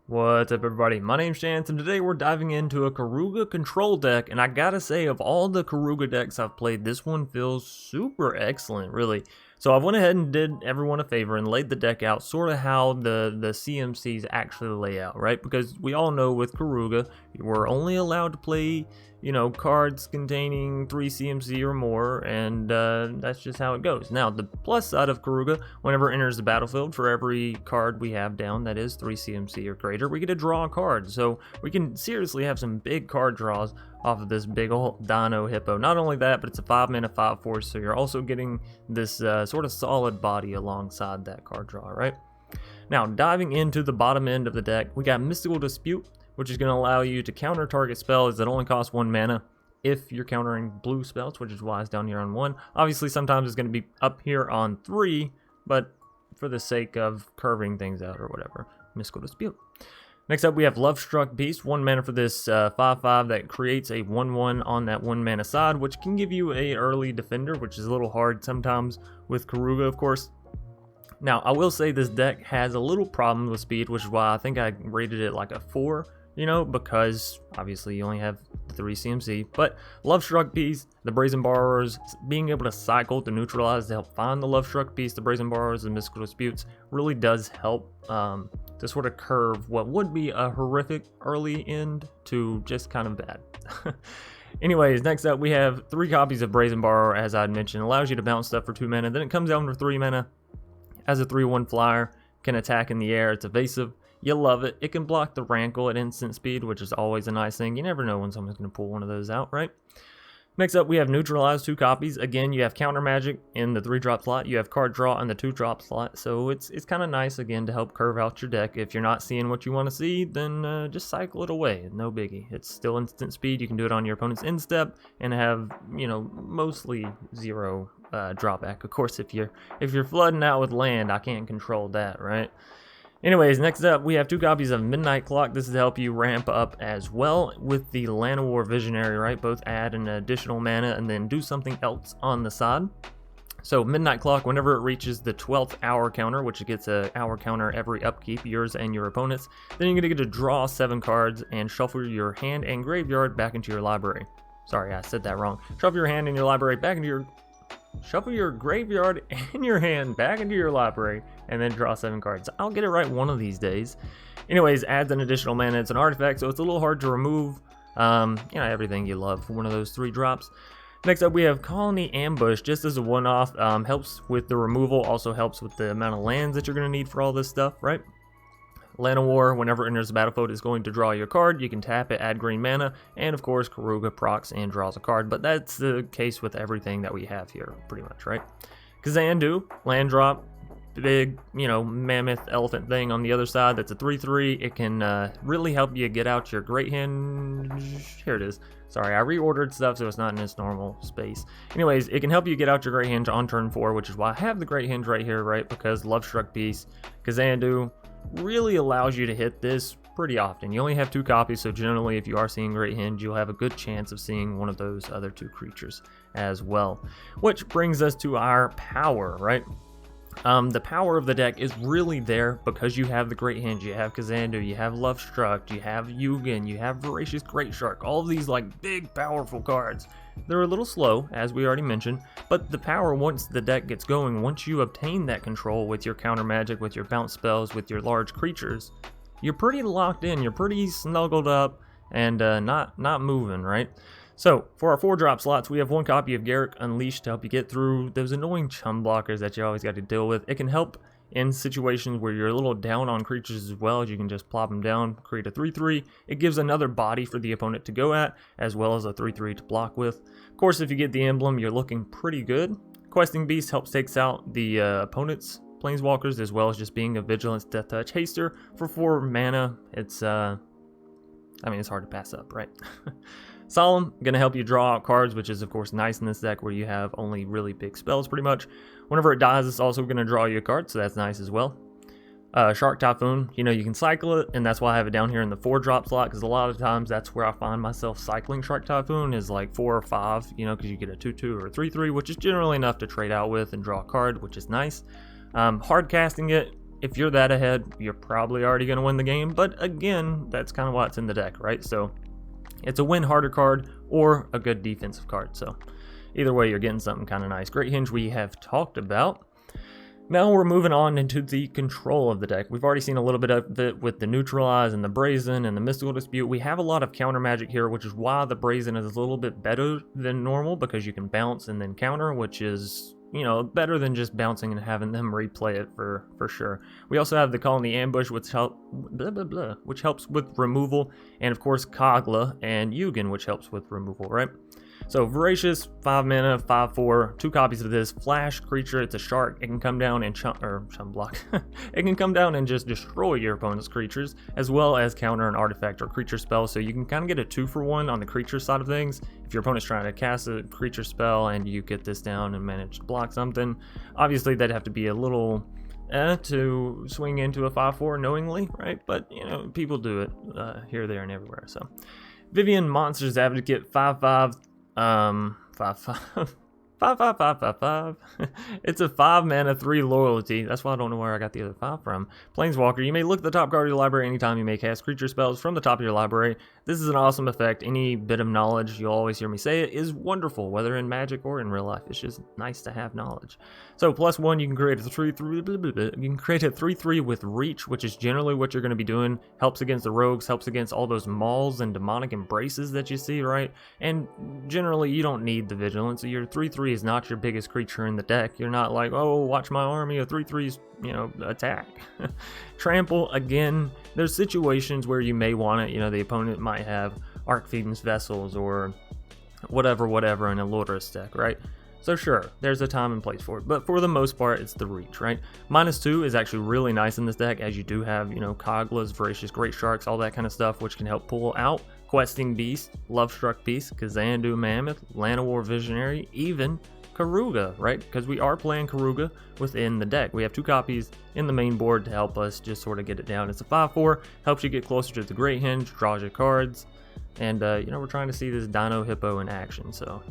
What's up, everybody? My name's Chance, and today we're diving into a Keruga control deck, and I gotta say, of all the Keruga decks I've played, this one feels super excellent, really. So I went ahead and did everyone a favor and laid the deck out sort of how the CMCs actually lay out, right? Because we all know with Keruga, we're only allowed to play, cards containing 3 CMC or more, and that's just how it goes. Now, the plus side of Keruga, whenever it enters the battlefield, for every card we have down that is 3 CMC or greater, we get to draw a card. So we can seriously have some big card draws off of this big old Dino Hippo. Not only that, but it's a 5-mana 5/4, so you're also getting this sort of solid body alongside that card draw, right? Now, diving into the bottom end of the deck, we got Mystical Dispute, which is going to allow you to counter target spells that only cost 1 mana if you're countering blue spells, which is why it's down here on 1. Obviously, sometimes it's going to be up here on 3, but for the sake of curving things out or whatever, Mystical Dispute. Next up, we have Lovestruck Beast, 1 mana for this 5/5 that creates a 1/1 on that 1 mana side, which can give you a early defender, which is a little hard sometimes with Keruga, of course. Now, I will say this deck has a little problem with speed, which is why I think I rated it like a 4, because obviously you only have 3 CMC. But Lovestruck Beast, the Brazen Borrowers, being able to cycle to neutralize to help find the Lovestruck Beast, the Brazen Borrowers, and Mystical Disputes really does help to sort of curve what would be a horrific early end to just kind of bad. Anyways, next up we have 3 copies of Brazen Borrower, as I'd mentioned. Allows you to bounce stuff for 2 mana, then it comes down for 3 mana. As a 3/1 flyer, can attack in the air, it's evasive. You love it. It can block the Rankle at instant speed, which is always a nice thing. You never know when someone's going to pull one of those out, right? Next up, we have Neutralize, 2 copies. Again, you have Counter Magic in the 3-drop slot. You have Card Draw in the 2-drop slot. So it's kind of nice, again, to help curve out your deck. If you're not seeing what you want to see, then just cycle it away. No biggie. It's still instant speed. You can do it on your opponent's end step and have, mostly 0 drawback. Of course, if you're flooding out with land, I can't control that, right? Anyways, next up, we have 2 copies of Midnight Clock. This is to help you ramp up as well with the Llanowar Visionary, right? Both add an additional mana and then do something else on the side. So Midnight Clock, whenever it reaches the 12th hour counter, which it gets an hour counter every upkeep, yours and your opponent's, then you're going to get to draw 7 cards and shuffle your hand and graveyard back into your library. Sorry, I said that wrong. Shuffle your hand and your library back into your... Shuffle your graveyard and your hand back into your library, and then draw 7 cards. I'll get it right one of these days. Anyways, adds an additional mana. It's an artifact, so it's a little hard to remove. Everything you love for one of those 3 drops. Next up, we have Colony Ambush, just as a one-off. Helps with the removal, also helps with the amount of lands that you're going to need for all this stuff, right? Llanowar, whenever it enters the battlefield, is going to draw your card. You can tap it, add green mana, and of course, Keruga procs and draws a card. But that's the case with everything that we have here, pretty much, right? Kazandu, land drop, big, mammoth elephant thing on the other side. That's a 3/3. It can really help you get out your Great Henge. Here it is. Sorry, I reordered stuff, so it's not in its normal space. Anyways, it can help you get out your Great Henge on turn 4, which is why I have the Great Henge right here, right? Because Lovestruck Beast, Kazandu really allows you to hit this pretty often. You only have 2 copies, so generally if you are seeing Great Henge, you'll have a good chance of seeing one of those other 2 creatures as well. Which brings us to our power, right? The power of the deck is really there because you have the Great Henge, you have Kazandu, you have Lovestruck, you have Vivien, you have Voracious Greatshark, all of these like big powerful cards. They're a little slow, as we already mentioned, but the power once the deck gets going, once you obtain that control with your counter magic, with your bounce spells, with your large creatures, you're pretty locked in, you're pretty snuggled up, and not moving, right? So, for our 4-drop slots, we have 1 copy of Garruk Unleashed to help you get through those annoying chum blockers that you always got to deal with. It can help in situations where you're a little down on creatures as well. You can just plop them down, create a 3/3. It gives another body for the opponent to go at, as well as a 3/3 to block with. Of course, if you get the emblem, you're looking pretty good. Questing Beast helps takes out the opponent's planeswalkers, as well as just being a Vigilance Death Touch haster for 4 mana. It's, it's hard to pass up, right? Solemn, going to help you draw out cards, which is of course nice in this deck where you have only really big spells pretty much. Whenever it dies, it's also going to draw you a card, so that's nice as well. Shark Typhoon, you can cycle it, and that's why I have it down here in the 4-drop slot, because a lot of times that's where I find myself cycling Shark Typhoon is like 4 or 5, because you get a 2/2 or a 3/3, which is generally enough to trade out with and draw a card, which is nice. Hard casting it, if you're that ahead, you're probably already going to win the game. But again, that's kind of why it's in the deck, right? So it's a win harder card or a good defensive card. So either way, you're getting something kind of nice. Great Henge we have talked about. Now we're moving on into the control of the deck. We've already seen a little bit of it with the Neutralize and the Brazen and the Mystical Dispute. We have a lot of counter magic here, which is why the Brazen is a little bit better than normal, because you can bounce and then counter, which is, you know, better than just bouncing and having them replay it for sure. We also have the Colony Ambush, which which helps with removal, and of course Kogla and Yugen, which helps with removal, right? So Voracious, 5 mana, 5/4, 2 copies of this, flash creature. It's a shark. It can come down and chum block. It can come down and just destroy your opponent's creatures, as well as counter an artifact or creature spell. So you can kind of get a 2-for-1 on the creature side of things. If your opponent's trying to cast a creature spell and you get this down and manage to block something, obviously that'd have to be a little to swing into a 5/4 knowingly, right? But you know, people do it here, there, and everywhere. So Vivien, Monsters Advocate, 5/5. 5/5. 5/5. It's a 5 mana, 3 loyalty. That's why I don't know where I got the other 5 from. Planeswalker. You may look at the top card of your library anytime you may cast creature spells from the top of your library. This is an awesome effect. Any bit of knowledge, you'll always hear me say it, is wonderful, whether in Magic or in real life. It's just nice to have knowledge. So +1, you can create a 3/3. You can create a 3/3 with Reach, which is generally what you're going to be doing. Helps against the rogues, helps against all those mauls and demonic embraces that you see, right? And generally, you don't need the vigilance. Your 3/3 is not your biggest creature in the deck. You're not like, oh, watch my army of 3/3s, you know, attack. Trample, again, there's situations where you may want it. You know, the opponent might have Archfiend's Vessels or whatever in a Lordorus deck, right? So sure, there's a time and place for it, but for the most part, it's the Reach, right? -2 is actually really nice in this deck, as you do have, you know, Koglas, Voracious Greatsharks, all that kind of stuff, which can help pull out Questing Beast, Lovestruck Beast, Kazandu Mammoth, Llanowar Visionary, even Keruga, right? Because we are playing Keruga within the deck. We have 2 copies in the main board to help us just sort of get it down. It's a 5/4, helps you get closer to the Great Henge, draws your cards, and you know, we're trying to see this Dino Hippo in action. So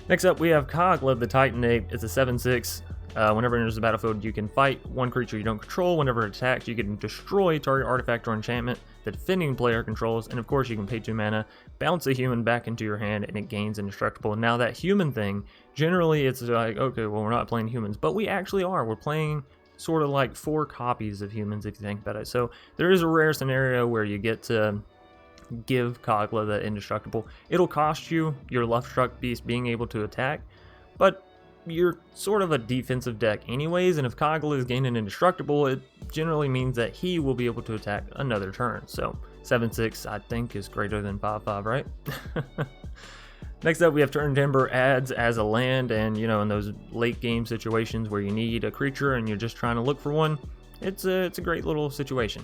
next up, we have Kogla, the Titan Ape. It's a 7/6. Whenever it enters the battlefield, you can fight one creature you don't control. Whenever it attacks, you can destroy target artifact or enchantment the defending player controls. And of course, you can pay 2 mana, bounce a human back into your hand, and it gains indestructible. Now that human thing, generally it's like, okay, well, we're not playing humans, but we actually are. We're playing sort of like 4 copies of humans, if you think about it. So there is a rare scenario where you get to give Kogla the indestructible. It'll cost you your Lovestruck Beast being able to attack, but you're sort of a defensive deck anyways, and if Kogla is gaining indestructible, it generally means that he will be able to attack another turn. So 7/6 I think is greater than 5/5, right? Next up, we have Turntimber adds as a land, and you know, in those late game situations where you need a creature and you're just trying to look for one, it's a great little situation.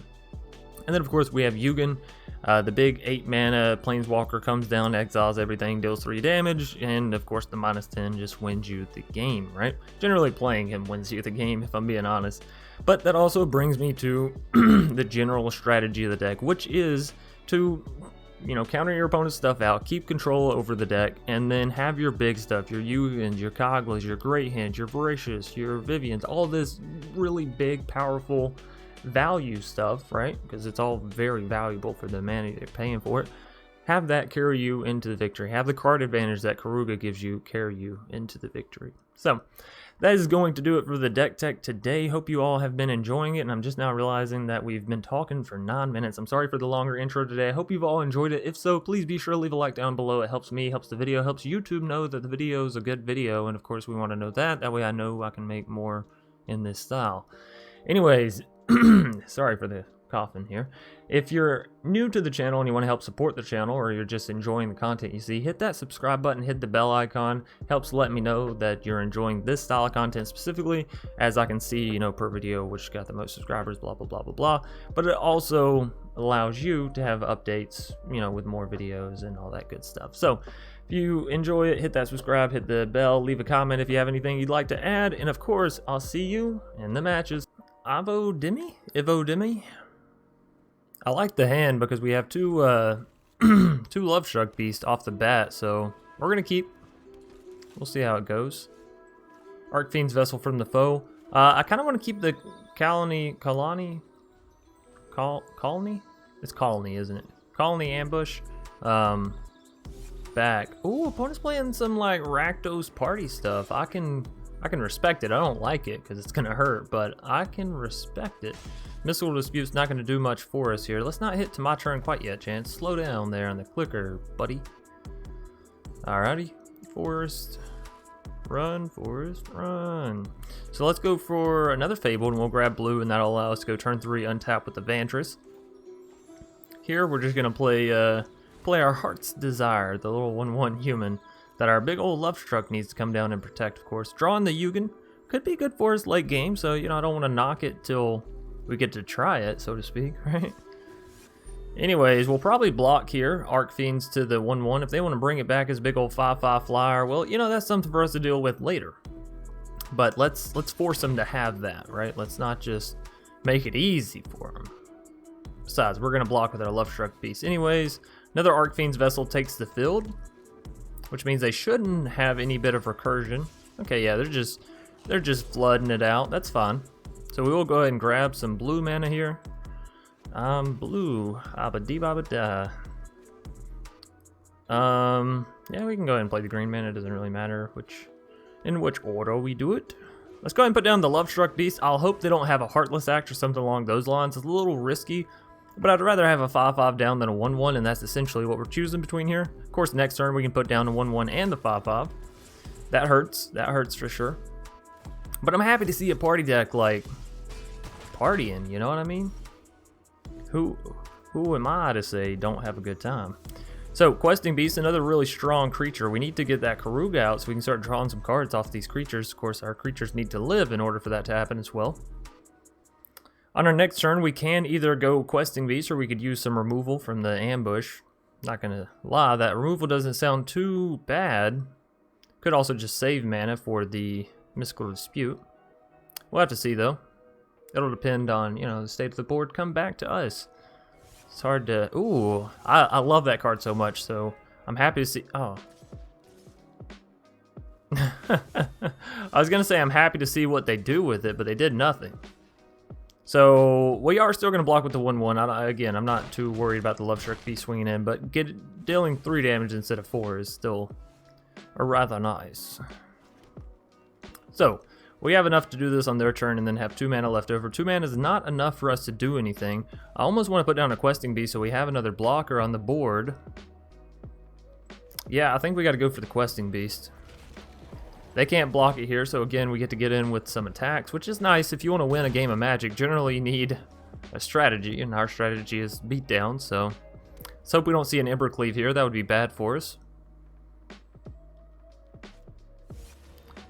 And then of course we have Yugen, the big 8 mana planeswalker, comes down, exiles everything, deals 3 damage, and of course the -10 just wins you the game, right? Generally playing him wins you the game, if I'm being honest. But that also brings me to the general strategy of the deck, which is to, you know, counter your opponent's stuff out, keep control over the deck, and then have your big stuff, your Yugens, your Koglas, your Great Henge, your Voracious, your Viviens, all this really big, powerful value stuff, right? Because it's all very valuable for the money they're paying for it. Have that carry you into the victory. Have the card advantage that Keruga gives you carry you into the victory. So that is going to do it for the deck tech today. Hope you all have been enjoying it, and I'm just now realizing that we've been talking for 9 minutes. I'm sorry for the longer intro today. I hope you've all enjoyed it. If so, please be sure to leave a like down below. It helps me, helps the video, helps YouTube know that the video is a good video, and of course we want to know that. That way I know I can make more in this style. Anyways, sorry for the coughing here. If you're new to the channel and you want to help support the channel, or you're just enjoying the content you see, hit that subscribe button, hit the bell icon. Helps let me know that you're enjoying this style of content specifically, as I can see, you know, per video which got the most subscribers, blah blah blah blah blah. But it also allows you to have updates, you know, with more videos and all that good stuff. So if you enjoy it, hit that subscribe, hit the bell, leave a comment if you have anything you'd like to add, and of course I'll see you in the matches. Ivo Demi. I like the hand because we have 2 Lovestruck Beast off the bat, so we're gonna keep. We'll see how it goes. Archfiend's Vessel from the foe. I kind of want to keep the Colony? It's Colony, isn't it? Colony ambush. Back. Ooh, opponent's playing some like Rakdos party stuff. I can respect it. I don't like it because it's gonna hurt, but I can respect it. Missile Dispute's not gonna do much for us here. Let's not hit to my turn quite yet, Chance. Slow down there on the clicker, buddy. Alrighty. Forest. Run, Forest, run. So let's go for another Fabled, and we'll grab blue, and that'll allow us to go turn 3 untap with the Vantress. Here, we're just gonna play our Heart's Desire, the little 1/1 human that our big old Lovestruck needs to come down and protect, of course. Drawing the Yugen could be good for us late game, so, you know, I don't want to knock it till we get to try it, so to speak, right? Anyways, we'll probably block here, Arc Fiends to the 1/1. If they want to bring it back as a big old 5/5 flyer, well, you know, that's something for us to deal with later. But let's force them to have that, right? Let's not just make it easy for them. Besides, we're going to block with our Lovestruck Beast anyways. Another Arc Fiend's Vessel takes the field, which means they shouldn't have any bit of recursion. Okay, yeah, they're just flooding it out. That's fine. So we will go ahead and grab some blue mana here. Blue. Abba-dee-babba-da. Yeah, we can go ahead and play the green mana. It doesn't really matter in which order we do it. Let's go ahead and put down the Lovestruck Beast. I'll hope they don't have a Heartless Act or something along those lines. It's a little risky, but I'd rather have a 5/5 down than a 1/1, and that's essentially what we're choosing between here. Of course, next turn we can put down a 1/1 and the 5/5. That hurts. That hurts for sure. But I'm happy to see a party deck like partying, you know what I mean? Who am I to say don't have a good time? So, Questing Beast, another really strong creature. We need to get that Keruga out so we can start drawing some cards off these creatures. Of course, our creatures need to live in order for that to happen as well. On our next turn, we can either go Questing Beast or we could use some removal from the ambush. Not gonna lie, that removal doesn't sound too bad. Could also just save mana for the Mystical Dispute. We'll have to see though. It'll depend on, you know, the state of the board. Come back to us. It's hard to... Ooh, I love that card so much, so I'm happy to see... Oh. I was going to say I'm happy to see what they do with it, but they did nothing. So we are still going to block with the 1/1. Again, I'm not too worried about the Lovestruck Beast swinging in, but dealing 3 damage instead of 4 is still rather nice. So... we have enough to do this on their turn and then have 2 mana left over. 2 mana is not enough for us to do anything. I almost want to put down a Questing Beast so we have another blocker on the board. Yeah, I think we got to go for the Questing Beast. They can't block it here, so again, we get to get in with some attacks, which is nice. If you want to win a game of Magic, generally you need a strategy, and our strategy is beatdown, so let's hope we don't see an Embercleave here. That would be bad for us.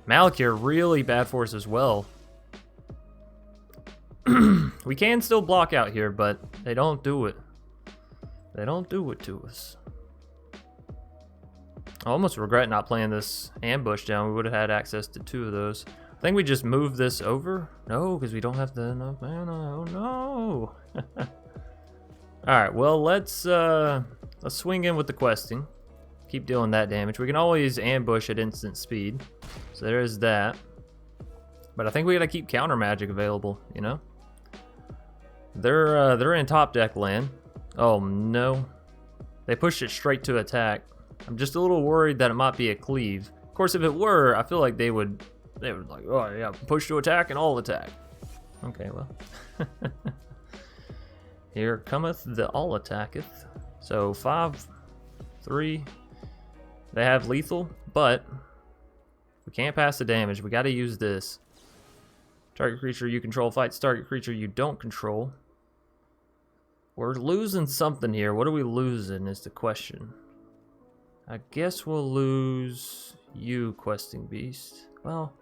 Malakir, really bad for us as well. We can still block out here, but they don't do it. They don't do it to us. I almost regret not playing this ambush down. We would have had access to 2 of those. I think we just move this over. No, because we don't have enough mana. Oh no. Alright, well let's swing in with the questing. Keep dealing that damage. We can always ambush at instant speed. So there is that. But I think we gotta keep counter magic available, you know? They're in top deck land. Oh no. They pushed it straight to attack. I'm just a little worried that it might be a cleave. Of course, if it were, I feel like they would like, oh yeah, push to attack and all attack. Okay, well. Here cometh the all attacketh. So 5, 3. They have lethal, but we can't pass the damage. We got to use this. Target creature you control fights target creature you don't control. We're losing something here. What are we losing is the question. I guess we'll lose you, Questing Beast. Well,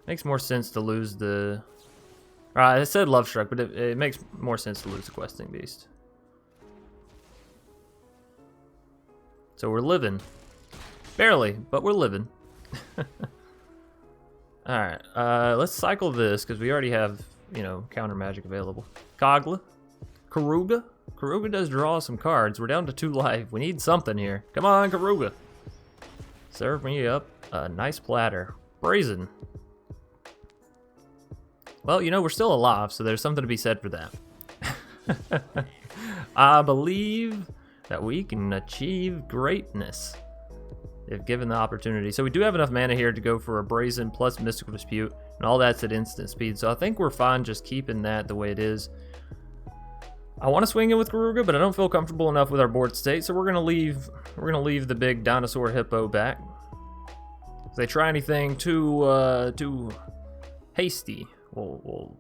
makes more sense to lose the... Alright, I said Lovestruck, but it makes more sense to lose the Questing Beast. So we're living. Barely, but we're living. Alright, let's cycle this, because we already have, you know, counter magic available. Kogla. Keruga. Keruga does draw some cards. We're down to 2 life. We need something here. Come on, Keruga. Serve me up a nice platter. Brazen. Well, you know, we're still alive, so there's something to be said for that. I believe that we can achieve greatness if given the opportunity. So we do have enough mana here to go for a Brazen plus Mystical Dispute, and all that's at instant speed. So I think we're fine just keeping that the way it is. I want to swing in with Keruga, but I don't feel comfortable enough with our board state, so we're gonna leave the big dinosaur hippo back. If they try anything too hasty, we'll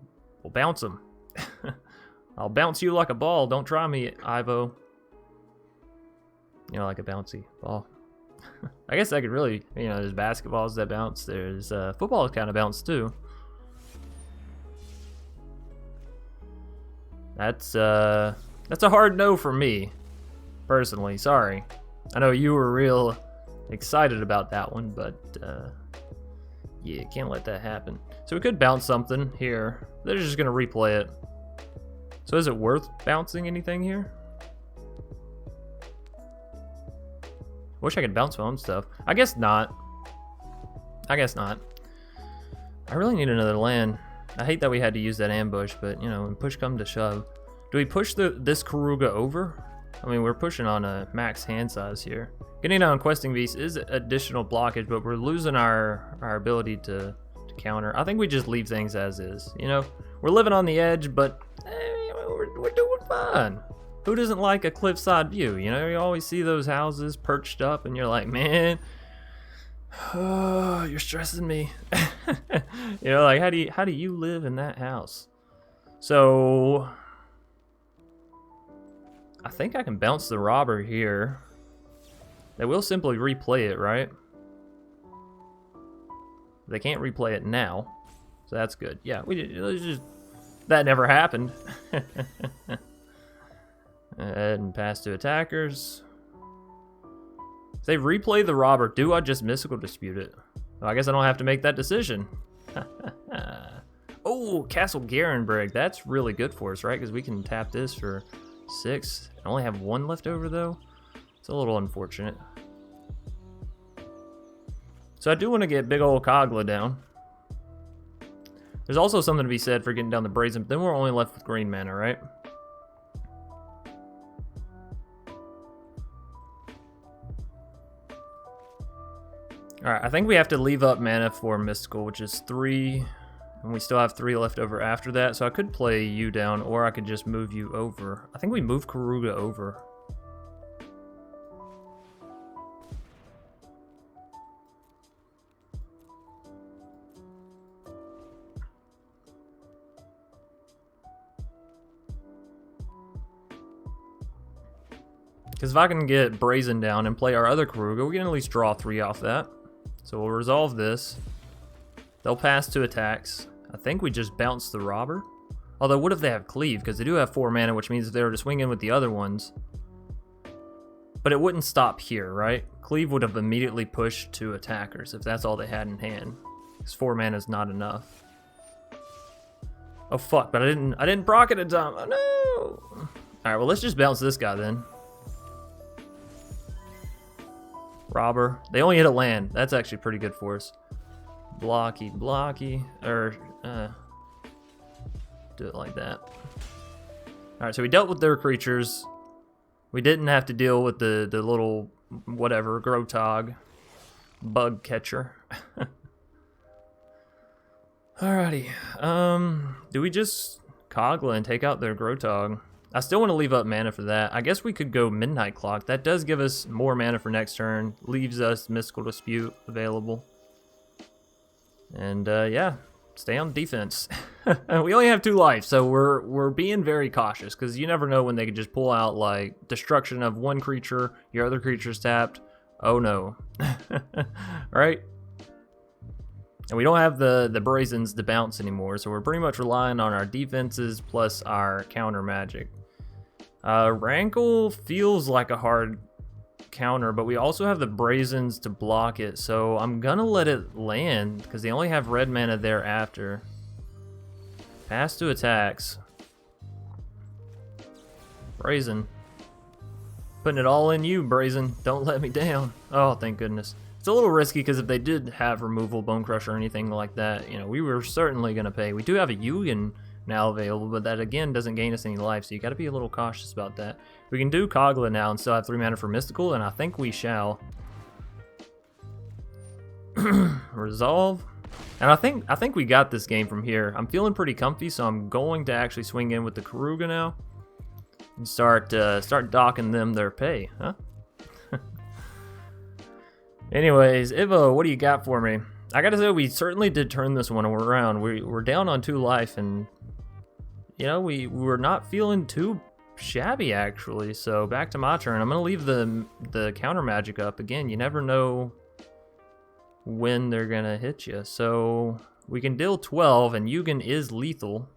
bounce them. I'll bounce you like a ball. Don't try me, Ivo. You know, like a bouncy ball. I guess I could really, you know, there's basketballs that bounce. There's football kind of bounce too. That's a hard no for me, personally. Sorry. I know you were real excited about that one, but yeah, can't let that happen. So we could bounce something here. They're just gonna replay it. So is it worth bouncing anything here? Wish I could bounce my own stuff. I guess not. I guess not. I really need another land. I hate that we had to use that ambush, but you know, when push come to shove. Do we push this Keruga over? I mean, we're pushing on a max hand size here. Getting down Questing Beast is additional blockage, but we're losing our ability to counter. I think we just leave things as is. You know, we're living on the edge, but we're doing fine. Who doesn't like a cliffside view? You know, you always see those houses perched up, and you're like, man, oh, you're stressing me. You know, like how do you live in that house? So I think I can bounce the robber here. They will simply replay it, right? They can't replay it now, so that's good. Yeah, that never happened. And pass to attackers. If they replay the robber, do I just mystical dispute it? Well, I guess I don't have to make that decision. Oh, Castle Vantress. That's really good for us, right? Because we can tap this for 6. I only have 1 left over, though. It's a little unfortunate. So I do want to get big old Kogla down. There's also something to be said for getting down the Brazen, but then we're only left with green mana, right? Alright, I think we have to leave up mana for Mystical, which is 3, and we still have 3 left over after that, so I could play you down, or I could just move you over. I think we move Keruga over. Because if I can get Brazen down and play our other Keruga, we can at least draw 3 off that. So we'll resolve this. They'll pass 2 attacks. I think we just bounce the robber. Although, what if they have Cleave? Because they do have 4 mana, which means if they were to swing in with the other ones. But it wouldn't stop here, right? Cleave would have immediately pushed 2 attackers if that's all they had in hand. Because 4 mana is not enough. Oh fuck, but I didn't proc it in time. Oh no! Alright, well let's just bounce this guy then. Robber. They only hit a land. That's actually pretty good for us. Blocky, blocky. Or, do it like that. Alright, so we dealt with their creatures. We didn't have to deal with the little, whatever, Grotog. Bug catcher. Alrighty. Do we just Kogla and take out their Grotog? I still want to leave up mana for that. I guess we could go Midnight Clock. That does give us more mana for next turn. Leaves us Mystical Dispute available. And yeah, stay on defense. We only have 2 life, so we're being very cautious because you never know when they could just pull out like destruction of one creature, your other creature's tapped. Oh no. Right? And we don't have the Brazens to bounce anymore, so we're pretty much relying on our defenses plus our counter magic. Rankle feels like a hard counter, but we also have the Brazens to block it, so I'm gonna let it land because they only have red mana thereafter. Pass 2 attacks. Brazen. Putting it all in you, Brazen. Don't let me down. Oh, thank goodness. It's a little risky because if they did have removal, Bone Crush, or anything like that, you know, we were certainly going to pay. We do have a Yugen now available, but that again doesn't gain us any life, so you got to be a little cautious about that. We can do Kogla now and still have 3 mana for Mystical, and I think we shall. Resolve. And I think we got this game from here. I'm feeling pretty comfy, so I'm going to actually swing in with the Keruga now and start docking them their pay, huh? Anyways, Ivo, what do you got for me? I gotta say, we certainly did turn this one around. We're down on 2 life, and you know, we were not feeling too shabby actually. So back to my turn. I'm gonna leave the counter magic up again. You never know when they're gonna hit you. So we can deal 12, and Yugen is lethal.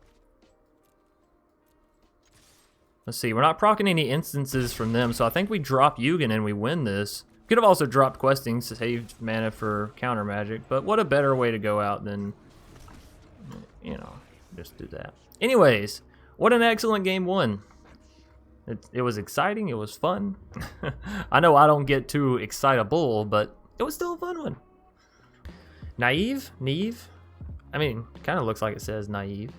Let's see, we're not proccing any instances from them, so I think we drop Yugen and we win this. Could have also dropped questing, saved mana for counter magic, but what a better way to go out than, you know, just do that. Anyways, what an excellent game 1. It was exciting, it was fun. I know I don't get too excitable, but it was still a fun one. Naive? I mean, kind of looks like it says naive.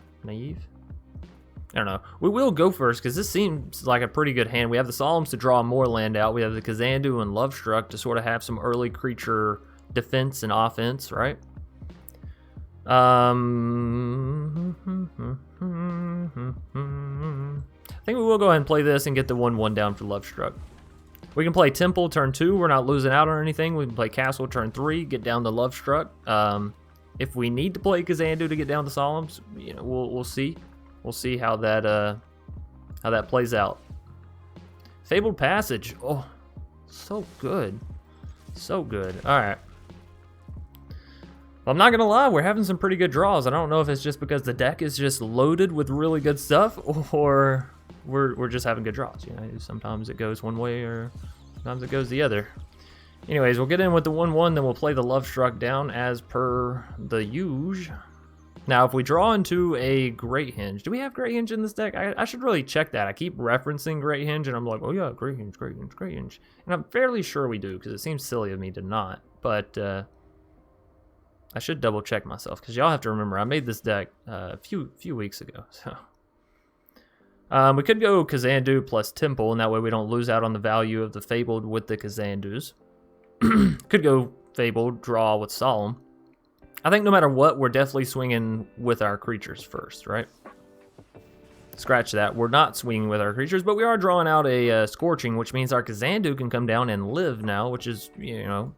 I don't know. We will go first because this seems like a pretty good hand. We have the Solemns to draw more land out. We have the Kazandu and Lovestruck to sort of have some early creature defense and offense, right? I think we will go ahead and play this and get the 1/1 down for Lovestruck. We can play Temple turn 2. We're not losing out on anything. We can play Castle turn 3, get down the Lovestruck. If we need to play Kazandu to get down the Solemns, you know, we'll see. We'll see how that plays out. Fabled Passage. Oh, so good. So good. All right. Well, I'm not going to lie. We're having some pretty good draws. I don't know if it's just because the deck is just loaded with really good stuff, or we're just having good draws. You know, sometimes it goes one way or sometimes it goes the other. Anyways, we'll get in with the 1/1, then we'll play the Lovestruck down as per the usual. Now, if we draw into a Great Henge, do we have Great Henge in this deck? I should really check that. I keep referencing Great Henge, and I'm like, oh yeah, Great Henge, Great Henge, Great Henge. And I'm fairly sure we do, because it seems silly of me to not. But I should double check myself, because y'all have to remember, I made this deck a few weeks ago. So we could go Kazandu plus Temple, and that way we don't lose out on the value of the Fabled with the Kazandus. Could go Fabled, draw with Solemn. I think no matter what, we're definitely swinging with our creatures first, right? Scratch that. We're not swinging with our creatures, but we are drawing out a Scorching, which means our Kazandu can come down and live now, which is, you know,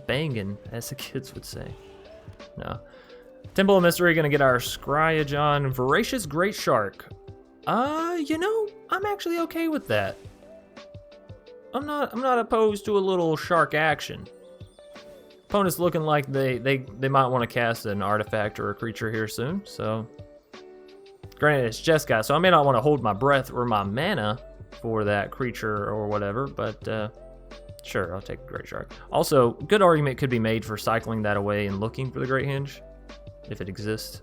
banging, as the kids would say. No. Temple of Mystery, gonna get our Scryogon. Voracious Greatshark. You know, I'm actually okay with that. I'm not opposed to a little shark action. Opponent's looking like they might want to cast an artifact or a creature here soon, so. Granted, it's Jeskai, so I may not want to hold my breath or my mana for that creature or whatever, but sure, I'll take a Greatshark. Also, good argument could be made for cycling that away and looking for the Great Henge, if it exists.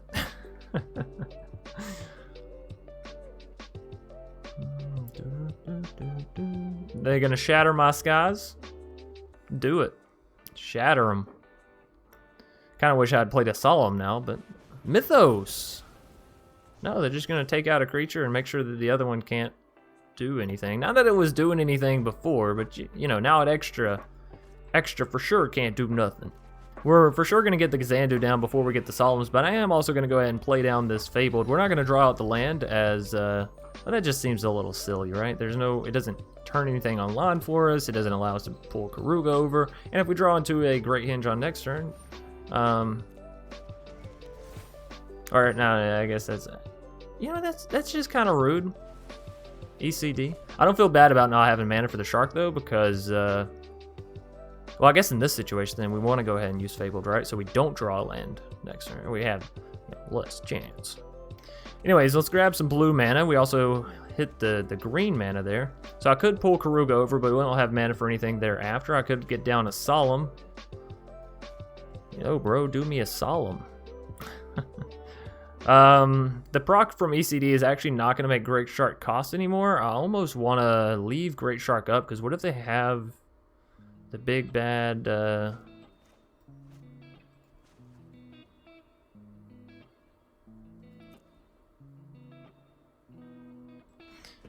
They gonna shatter my skies? Do it. Shatter them. Kind of wish I had played a Solemn now, but Mythos. No, they're just gonna take out a creature and make sure that the other one can't do anything. Not that it was doing anything before, but you know, now it extra for sure can't do nothing. We're for sure gonna get the Kazandu down before we get the Solemns, but I am also gonna go ahead and play down this Fabled. We're not gonna draw out the land as well, that just seems a little silly, right? It doesn't turn anything online for us. It doesn't allow us to pull Keruga over. And if we draw into a Great Henge on next turn, alright, now I guess that's, you know, that's just kind of rude. ECD. I don't feel bad about not having mana for the Shark though, because, well, I guess in this situation then we want to go ahead and use Fabled, right? So we don't draw a land next turn. We have less chance. Anyways, let's grab some blue mana. We also hit the green mana there. So I could pull Keruga over, but we don't have mana for anything thereafter. I could get down a Solemn. Yo, bro, do me a Solemn. The proc from ECD is actually not going to make Greatshark cost anymore. I almost want to leave Greatshark up, because what if they have the big bad.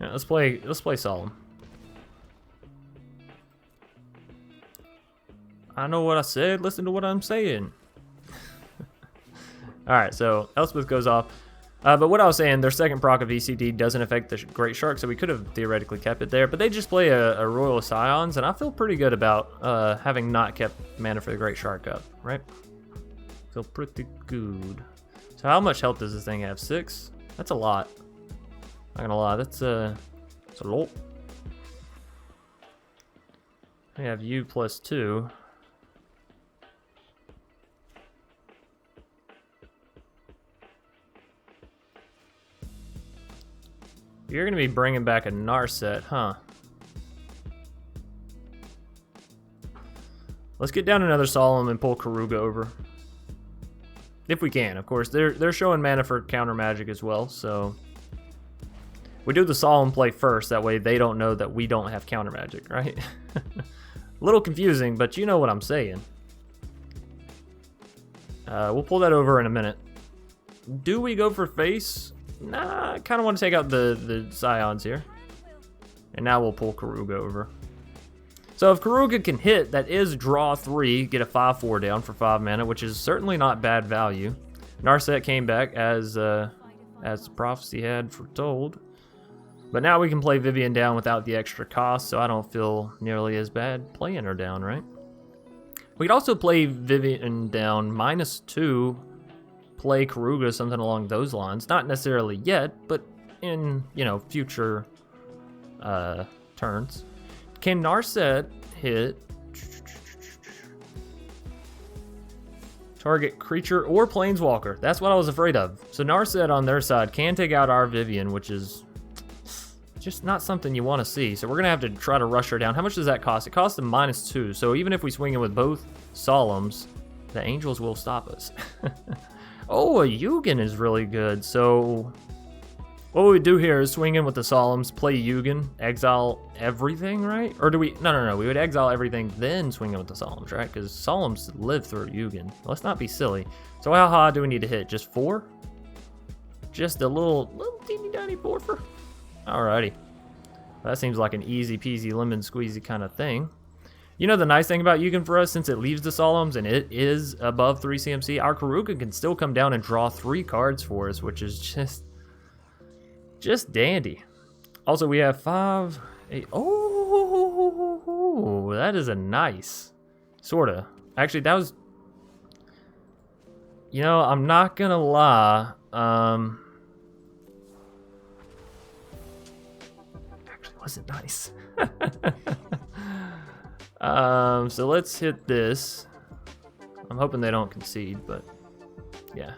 Yeah, let's play Solemn. I know what I said. Listen to what I'm saying. All right, so Elspeth goes off. But what I was saying, their second proc of ECD doesn't affect the Great Shark, so we could have theoretically kept it there. But they just play a Royal Scions, and I feel pretty good about having not kept mana for the Great Shark up, right? Feel pretty good. So how much health does this thing have? 6? That's a lot. Not gonna lie, that's a lot. We have you plus 2. You're gonna be bringing back a Narset, huh? Let's get down another Solemn and pull Keruga over. If we can, of course. They're showing mana for counter magic as well, so we do the Solemn play first, that way they don't know that we don't have counter magic, right? A little confusing, but you know what I'm saying. We'll pull that over in a minute. Do we go for face? Nah, I kind of want to take out the Scions here. And now we'll pull Keruga over. So if Keruga can hit, that is draw 3, get a 5/4 down for 5 mana, which is certainly not bad value. Narset came back as the prophecy had foretold. But now we can play Vivien down without the extra cost, so I don't feel nearly as bad playing her down, right? We could also play Vivien down -2, play Keruga, something along those lines. Not necessarily yet, but in, you know, future turns. Can Narset hit target creature or planeswalker? That's what I was afraid of. So Narset on their side can take out our Vivien, which is just not something you want to see. So we're going to have to try to rush her down. How much does that cost? It costs them -2. So even if we swing in with both Solemns, the Angels will stop us. Oh, a Yugen is really good. So what we do here is swing in with the Solemns, play Yugen, exile everything, right? Or do we? No. We would exile everything, then swing in with the Solemns, right? Because Solemns live through Yugen. Let's not be silly. So how high do we need to hit? Just 4? Just a little teeny tiny 4 for? Alrighty. That seems like an easy peasy lemon squeezy kind of thing. You know the nice thing about Yugen for us, since it leaves the Solemns and it is above 3 CMC, our Keruga can still come down and draw 3 cards for us, which is just dandy. Also, we have 5, 8. Oh, that is a nice, sorta. Actually, that was. You know, I'm not gonna lie. Actually, wasn't nice. So let's hit this. I'm hoping they don't concede, but yeah.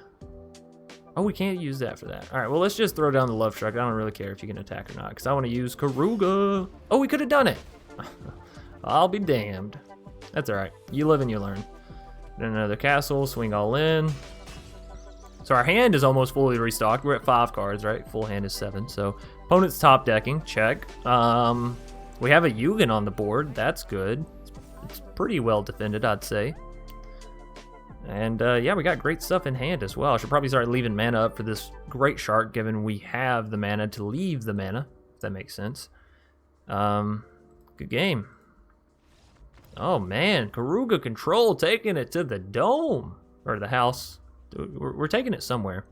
Oh, we can't use that for that. All right, well, let's just throw down the Lovestruck. I don't really care if you can attack or not, because I want to use Keruga. Oh, we could have done it. I'll be damned. That's all right. You live and you learn. Then another castle, swing all in. So our hand is almost fully restocked. We're at 5 cards, right? Full hand is 7. So opponent's top decking, check. We have a Yugen on the board. That's good. It's pretty well defended, I'd say. And yeah, we got great stuff in hand as well. I should probably start leaving mana up for this Great Shark, given we have the mana to leave the mana, if that makes sense. Good game. Oh man, Keruga Control taking it to the dome, or the house. We're taking it somewhere.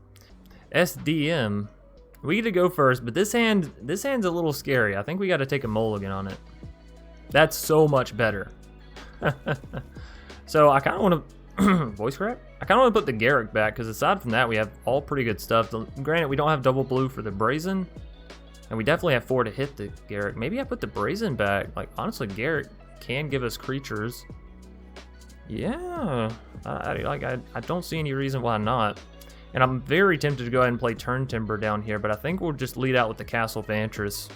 SDM. We get to go first, but this hand's a little scary. I think we got to take a mulligan on it. That's so much better. So I kind of want to voice crack. I kind of want to put the Garruk back, because aside from that, we have all pretty good stuff. Granted, we don't have double blue for the Brazen, and we definitely have 4 to hit the Garruk. Maybe I put the Brazen back. Like honestly, Garruk can give us creatures. Yeah, I don't see any reason why not. And I'm very tempted to go ahead and play Turntimber down here, but I think we'll just lead out with the Castle Vantress.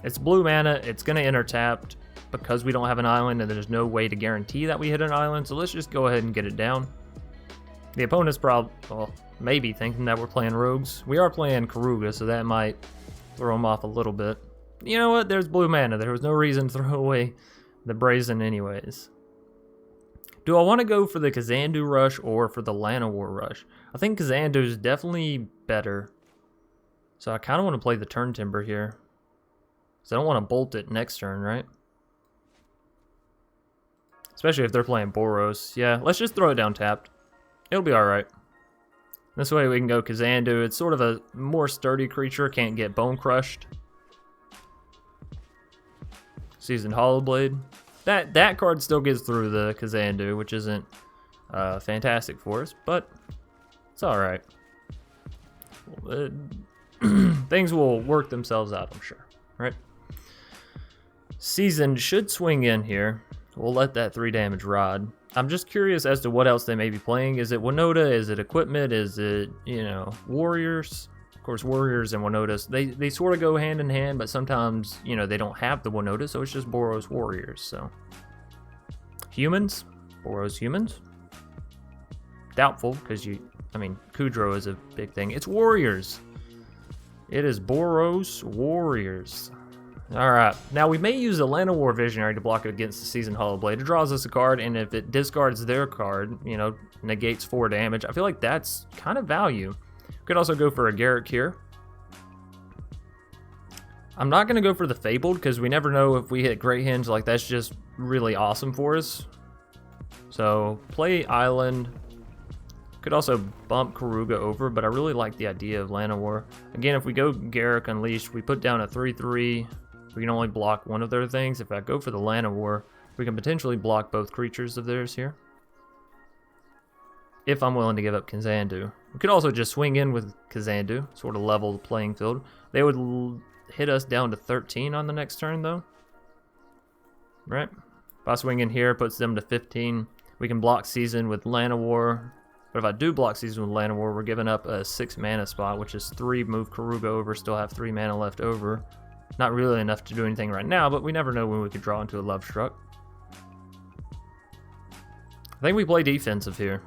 It's blue mana, it's going to enter tapped because we don't have an island, and there's no way to guarantee that we hit an island, so let's just go ahead and get it down. The opponent's probably, well, maybe thinking that we're playing rogues. We are playing Keruga, so that might throw them off a little bit. You know what? There's blue mana. There was no reason to throw away the Brazen anyways. Do I want to go for the Kazandu rush or for the Llanowar rush? I think Kazandu is definitely better. So I kind of want to play the Turntimber here. Because I don't want to bolt it next turn, right? Especially if they're playing Boros. Yeah, let's just throw it down tapped. It'll be alright. This way we can go Kazandu. It's sort of a more sturdy creature. Can't get bone crushed. Seasoned Hollowblade. That card still gets through the Kazandu, which isn't fantastic for us, but it's alright. Things will work themselves out, I'm sure, right? Seasoned should swing in here. We'll let that 3 damage rod. I'm just curious as to what else they may be playing. Is it Winota? Is it Equipment? Is it, you know, Warriors? Of course, Warriors and Winotas, they sort of go hand in hand, but sometimes, you know, they don't have the Winota, so it's just Boros Warriors, so. Humans? Boros Humans? Doubtful, because I mean, Kudro is a big thing. It's Warriors. It is Boros Warriors. Alright, now we may use a Llanowar Visionary to block it against the Seasoned Hollowblade. It draws us a card, and if it discards their card, you know, negates 4 damage. I feel like that's kind of value. Could also go for a Garruk here. I'm not going to go for the Fabled, because we never know if we hit Great Henge. Like, that's just really awesome for us. So, play Island. Could also bump Keruga over, but I really like the idea of Llanowar. Again, if we go Garruk Unleashed, we put down a 3/3. We can only block one of their things. If I go for the Llanowar, we can potentially block both creatures of theirs here. If I'm willing to give up Kazandu. We could also just swing in with Kazandu, sort of level the playing field. They would hit us down to 13 on the next turn, though. Right? If I swing in here, it puts them to 15. We can block Season with Llanowar. But if I do block Season with Llanowar, we're giving up a 6 mana spot, which is 3, move Keruga over, still have 3 mana left over. Not really enough to do anything right now, but we never know when we could draw into a Lovestruck. I think we play defensive here.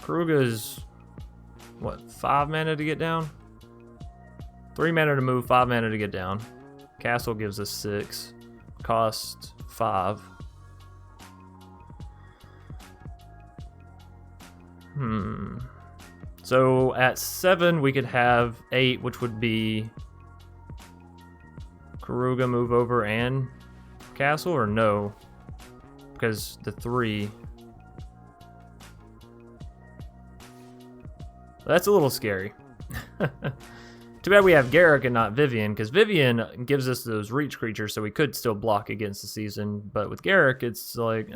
Keruga is, what, 5 mana to get down? 3 mana to move, 5 mana to get down. Castle gives us 6. Cost 5. So at 7 we could have 8, which would be Keruga move over and Castle, or no? Because the 3. That's a little scary. Too bad we have Garruk and not Vivien, because Vivien gives us those reach creatures, so we could still block against the Season. But with Garruk, it's like,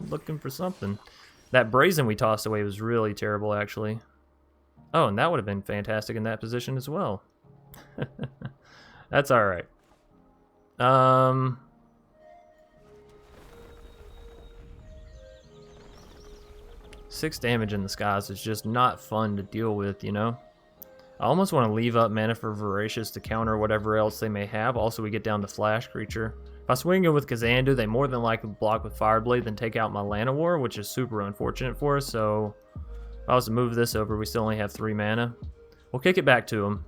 looking for something. That Brazen we tossed away was really terrible, actually. Oh, and that would have been fantastic in that position as well. That's alright. 6 damage in the skies is just not fun to deal with, you know? I almost want to leave up mana for Voracious to counter whatever else they may have. Also, we get down to Flash creature. If I swing it with Kazandu, they more than likely block with Fireblade, then take out my Llanowar, which is super unfortunate for us. So if I was to move this over, we still only have 3 mana. We'll kick it back to him.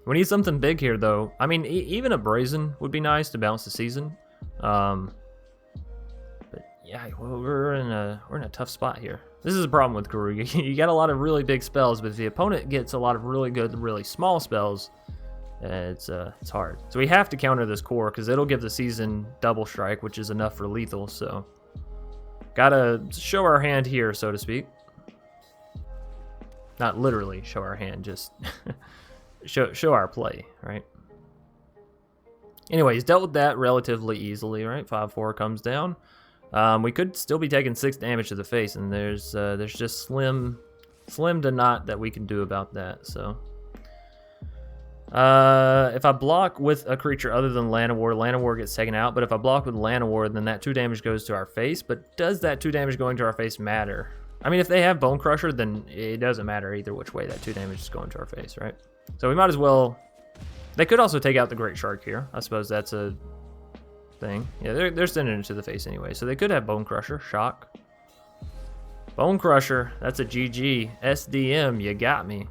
We need something big here, though. I mean, even a Brazen would be nice to bounce the Season. But yeah, well, we're in a tough spot here. This is a problem with Keruga. You got a lot of really big spells, but if the opponent gets a lot of really good, really small spells, it's hard. So we have to counter this core because it'll give the Season double strike, which is enough for lethal. So gotta show our hand here, so to speak. Not literally show our hand, just show our play, right? Anyways, dealt with that relatively easily, right? 5/4 comes down. We could still be taking 6 damage to the face, and there's just slim to not that we can do about that. So if I block with a creature other than Llanowar, Llanowar gets taken out. But if I block with Llanowar, then that 2 damage goes to our face. But does that 2 damage going to our face matter? I mean, if they have Bone Crusher, then it doesn't matter either which way that 2 damage is going to our face, right? So we might as well. They could also take out the Great Shark here. I suppose that's a thing. Yeah, they're sending it to the face anyway, so they could have Bone Crusher. Shock. Bone Crusher, that's a GG. SDM, you got me.